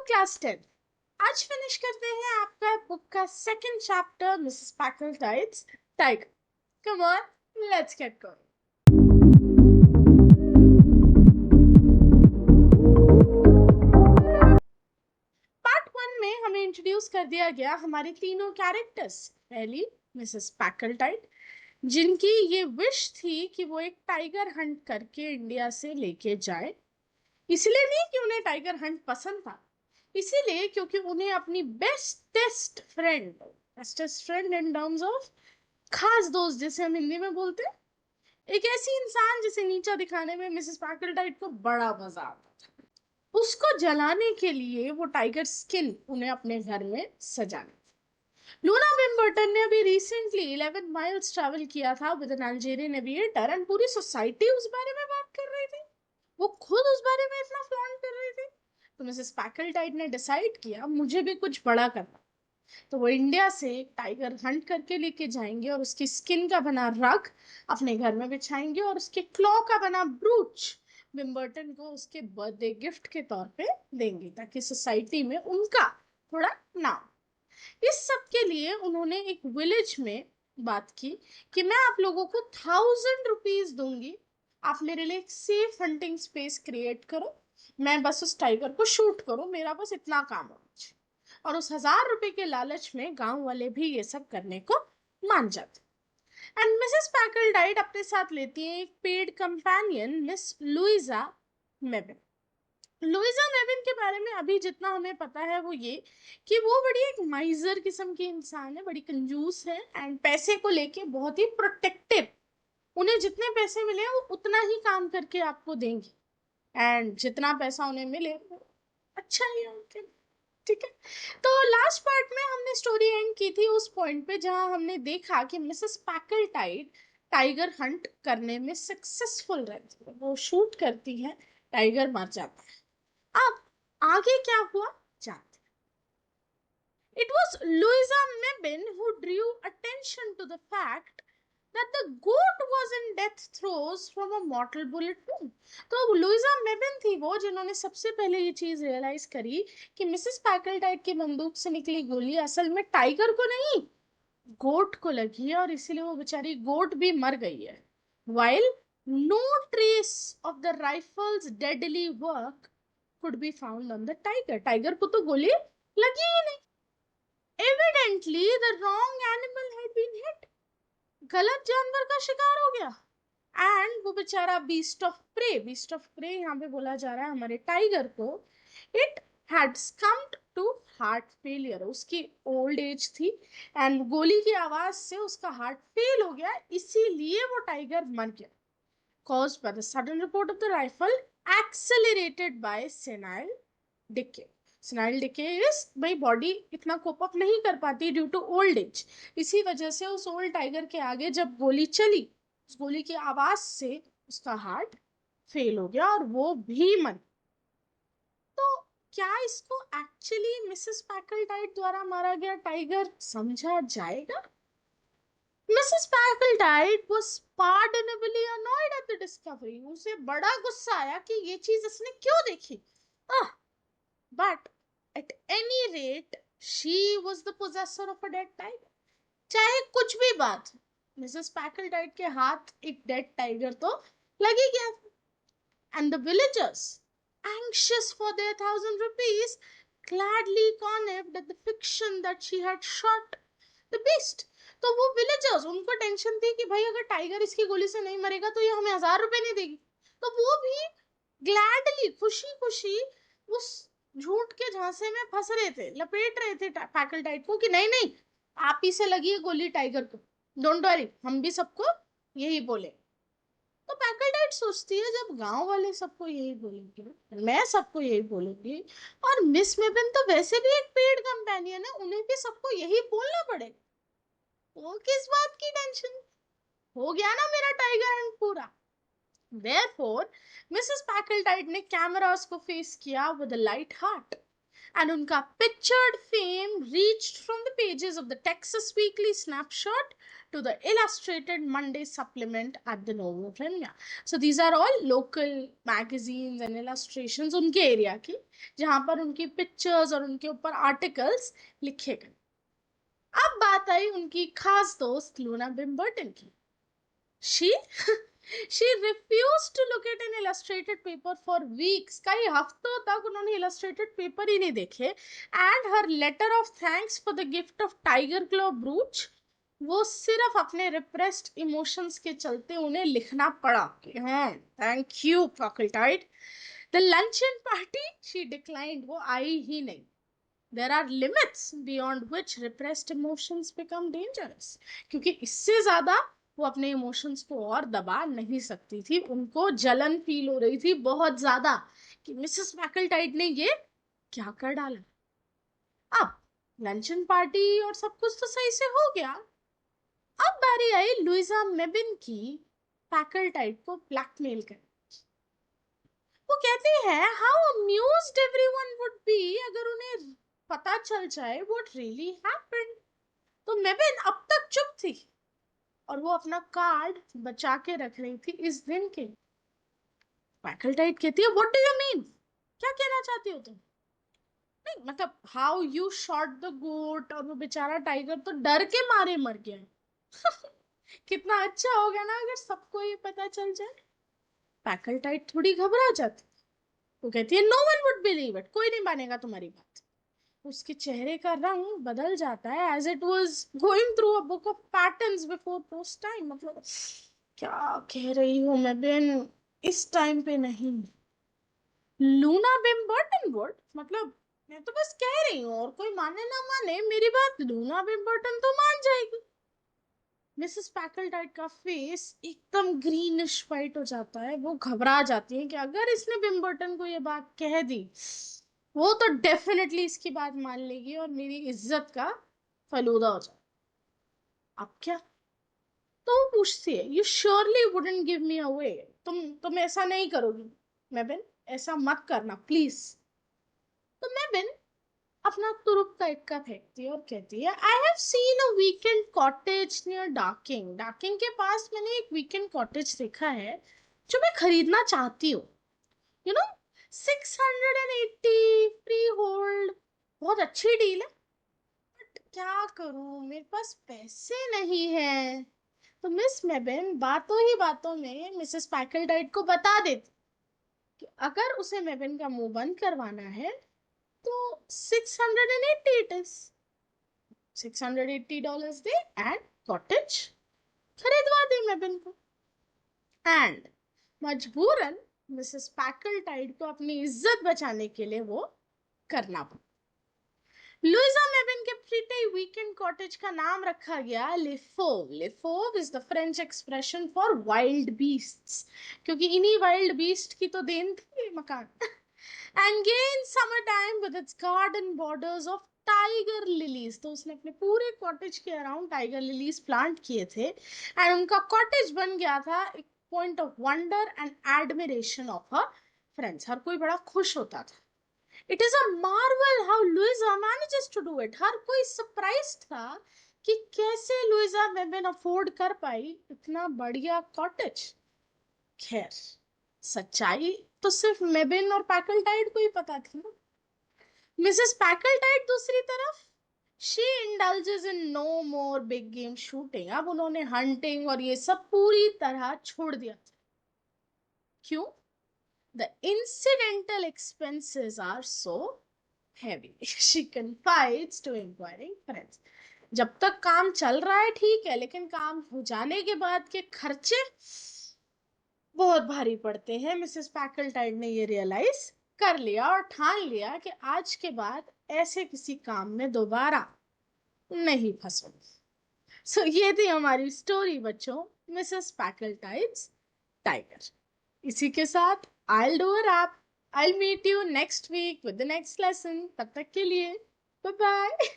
Class 10। आज finish करते हैं आपका बुक का second chapter Mrs Packletide's tiger. Come on, let's get going. Part 1 में हमें इंट्रोड्यूस कर दिया गया हमारे तीनों कैरेक्टर्स। पहली मिसेस पैकलटाइड, जिनकी ये विश थी कि वो एक टाइगर हंट करके इंडिया से लेके जाए। इसलिए नहीं कि उन्हें टाइगर हंट पसंद था, इसीलिए क्योंकि उन्हें अपनी bestest friend in terms of खास दोस्त, जैसे हम हिंदी में बोलते हैं, एक ऐसी इंसान जिसे नीचा दिखाने में मिसेस पैकलटाइड को बड़ा मजा आता था, उसको जलाने के लिए वो टाइगर स्किन उन्हें अपने घर में सजाना। लूना विम्बर्टन ने अभी रिसेंटली 11 माइल्स ट्रैवल किया था with an Algerian aviator and पूरी सोसाइटी उस बारे में बात कर रही थी। वो खुद उस बारे में इतना फ्लॉन्ट कर रही थी। तो मिसेस पैकलटाइड ने डिसाइड किया मुझे भी कुछ बड़ा करना। तो वो इंडिया से एक टाइगर हंट करके लेके जाएंगे और उसकी स्किन का बना रग अपने घर में बिछाएंगे और उसके क्लॉ का बना ब्रूच विम्बर्टन को उसके बर्थडे गिफ्ट के तौर पे देंगे, ताकि सोसाइटी में उनका थोड़ा नाम। इस सब के लिए उन्होंने एक विलेज में बात की कि मैं आप लोगों को 1000 रुपीज दूंगी, आप मेरे लिए एक सेफ हंटिंग स्पेस क्रिएट करो, मैं बस उस टाइगर को शूट करूं, मेरा बस इतना काम है। और उस 1000 रुपए के लालच में गांव वाले भी ये सब करने को मान जाते। एंड मिसेस पैकलटाइड अपने साथ लेती है एक paid companion Miss Louisa Mebbin. Louisa Mebbin के बारे में अभी जितना हमें पता है वो ये कि वो बड़ी एक माइजर किस्म की इंसान है, बड़ी कंजूस है एंड पैसे को लेके बहुत ही प्रोटेक्टिव। उन्हें जितने पैसे मिले वो उतना ही काम करके आपको देंगे एंड जितना पैसा उन्हें मिले वो अच्छा ही है उनके। ठीक है, तो लास्ट पार्ट में हमने स्टोरी एंड की थी उस पॉइंट पे जहां हमने देखा कि मिसेस पैकलटाइड टाइगर हंट करने में सक्सेसफुल रहती है, वो शूट करती है, टाइगर मर जाता है। अब आगे क्या हुआ जानते हैं। It was Louisa Mebbin who drew attention to the fact that the goat was in death throes from a mortal bullet wound. तो लुइजा मेबिन थी वो जिन्होंने सबसे पहले ये चीज रियलाइज करी कि मिसेस पैकलटाइड की बंदूक से निकली गोली असल में टाइगर को नहीं, गोट को लगी है, और इसीलिए वो बेचारी गोट भी मर गई है। While no trace of the rifle's deadly work could be found on the tiger. Tiger को तो गोली लगी ही नहीं। Evidently the wrong animal had been hit. गलत जानवर का शिकार हो गया एंड वो बेचारा बीस्ट ऑफ प्रे यहाँ पे बोला जा रहा है हमारे टाइगर को। It had succumbed to heart failure, उसकी ओल्ड एज थी एंड गोली की आवाज से उसका हार्ट फेल हो गया, इसीलिए वो टाइगर मर गया। caused by the sudden report of the rifle accelerated by senile decay. Senile decay is भाई बॉडी इतना कोप अप नहीं कर पाती ड्यू टू ओल्ड एज, इसी वजह से उस ओल्ड टाइगर के आगे जब गोली चली, उस गोली की आवाज से उसका हार्ट फेल हो गया और वो भी मर। तो क्या इसको एक्चुअली मिसेस पैकलटाइड द्वारा मारा गया टाइगर समझा जाएगा? Mrs Packletide was pardonably annoyed at the discovery. उसे बड़ा गुस्सा आया कि ये चीज इसने क्यों देखी। But at any rate, she was the possessor of a dead tiger. चाहे कुछ भी बात, मिसेस पैकलटाइड के हाथ एक डेड टाइगर तो लग ही गया। And the villagers, anxious for their 1000 rupees, gladly connived at the fiction that she had shot the beast. तो वो विलेजर्स, उनको टेंशन थी कि भाई अगर टाइगर इसकी गोली से नहीं मरेगा तो ये हमें 1000 रुपए नहीं देगी, तो वो भी ग्लैडली खुशी खुशी उस झूठ के झांसे में फंस रहे थे, लपेट रहे थे पैकलटाइड को कि नहीं नहीं आप ही से लगी है गोली टाइगर को, डोंट वरी, हम भी सबको यही बोले। तो पैकलटाइड सोचती है जब गांव वाले सबको यही बोलेंगे, मैं सबको यही बोलूंगी, और मिस मेबन तो वैसे भी एक पेड कंपेनियन है, उन्हें भी सबको यही बोलना पड़ेगा, तो किस बात की टेंशन, हो गया ना मेरा टाइगर हंट पूरा। Therefore, Mrs. Packletide ने कैमरास को फेस किया with a light heart and उनका pictured fame reached from the pages of the Texas Weekly Snapshot to the Illustrated Monday supplement at the Novo Premier. So these are all local magazines and illustrations उनके area की, जहां पर उनकी pictures और उनके ऊपर articles लिखे गए. अब बात आई उनकी खास दोस्त लूना बिम्बर्टन की. She she refused to look at an illustrated paper for weeks. कई हफ्तों तक उन्होंने illustrated paper ही नहीं देखे. And her letter of thanks for the gift of tiger claw brooch, वो सिर्फ अपने repressed emotions के चलते उन्हें लिखना पड़ा कि हाँ thank you Facultite. The luncheon party she declined, वो आई ही नहीं. There are limits beyond which repressed emotions become dangerous. क्योंकि इससे ज्यादा वो अपने इमोशंस को और दबा नहीं सकती थी. उनको जलन फील हो रही थी बहुत ज्यादा कि मिसेस मैकल्टाइड ने ये क्या कर डाला. अब लंचन पार्टी और सब कुछ तो सही से हो गया. अब बारी आई लुइजा मेबिन की पैकल्टाइड को ब्लैकमेल कर. वो कहती है how amused everyone would be अगर उन्हें पता चल जाए व्हाट रियली हैपेंड. तो मेबिन अब तक चुप थी और वो अपना कार्ड बचा के रख रही थी इस दिन के. मैकल्टाइड कहती है व्हाट डू यू मीन, क्या कहना चाहती हो तुम. नहीं मतलब हाउ यू शॉट द गोट, और वो बेचारा टाइगर तो डर के मारे मर गया. कितना अच्छा होगा ना अगर सबको ये पता चल जाए. मैकल्टाइड थोड़ी घबरा जाती. वो कहती है no one would believe it, कोई नहीं मानेगा तुम्हारी बात. उसके चेहरे का रंग बदल जाता है as it was going through a book of patterns before post time. मतलब क्या कह रही हूँ मैं बेन, इस टाइम पे नहीं. लूना बिम्बर्टन वुड, मतलब मैं तो बस कह रही हूँ और कोई माने ना माने मेरी बात लूना बिम्बर्टन तो मान जाएगी. मिसेस पैकल्टाइड का फेस एकदम ग्रीनिश वाइट हो जाता है. वो घबरा जाती है कि अगर इसने बिम्बर्टन को ये बात कह दी वो तो डेफिनेटली इसकी बात मान लेगी और मेरी इज्जत का फलूदा हो जाए. अब क्या. तो वो पूछती है you surely wouldn't give me away, तुम ऐसा नहीं करोगी मेबिन, ऐसा मत करना प्लीज. तो मेबिन अपना तुरुप का इक्का फेंकती है और कहती है I have seen a weekend cottage near Dorking. Dorking के पास मैंने एक वीकेंड कॉटेज देखा है जो मैं खरीदना चाहती हूँ. यू नो 680 फ्री होल्ड, बहुत अच्छी डील है. बट क्या करूं मेरे पास पैसे नहीं है. तो मिस मेबिन बातों ही बातों में मिसेस पैकल्टाइड को बता देती कि अगर उसे मेबिन का मुंह बंद करवाना है तो 680 it is. $680 they and cottage खरीदवा दे मेबिन को. एंड मजबूरन मिसेस पैकल्टाइड को अपनी इज्जत बचाने के लिए वो करना पड़ा. लुइजा मेबिन के प्रीटी वीकेंड कॉटेज का नाम रखा गया Les Fauves. Les Fauves is the French expression for wild beasts, क्योंकि इन्हीं वाइल्ड बीस्ट की तो देन थी मकान. And gain summer time with its garden borders of tiger lilies. तो उसने अपने पूरे कॉटेज के अराउंड टाइगर लिलीज प्लांट किए थे एंड उनका कॉटेज बन गया था एक point of wonder and admiration of her friends. हर कोई बड़ा खुश होता था. It is a marvel how Louisa manages to do it. हर कोई सरप्राइज्ड था कि कैसे लुइजा मेबिन अफोर्ड कर पाई इतना बढ़िया कॉटेज. खैर सच्चाई तो सिर्फ मेबिन और पैकल्टाइड को ही पता थी ना. मिसेस पैकल्टाइड दूसरी तरफ she indulges in no more big game shooting. अब उन्होंने हंटिंग और ये सब पूरी तरह छोड़ दिया था. क्यों? The incidental expenses are so heavy. She confides to inquiring friends. जब तक काम चल रहा है ठीक है, लेकिन काम हो जाने के बाद के खर्चे बहुत भारी पड़ते हैं. मिसेस पैकल्टाइड ने ये रियलाइज कर लिया और ठान लिया कि आज के बाद ऐसे किसी काम में दोबारा नहीं फंसूंगी. सो ये थी हमारी स्टोरी बच्चों, मिसेस पैकल्टाइड्स टाइगर. इसी के साथ I'll do a wrap. I'll meet you next week with the next lesson. तब तक के लिए bye bye.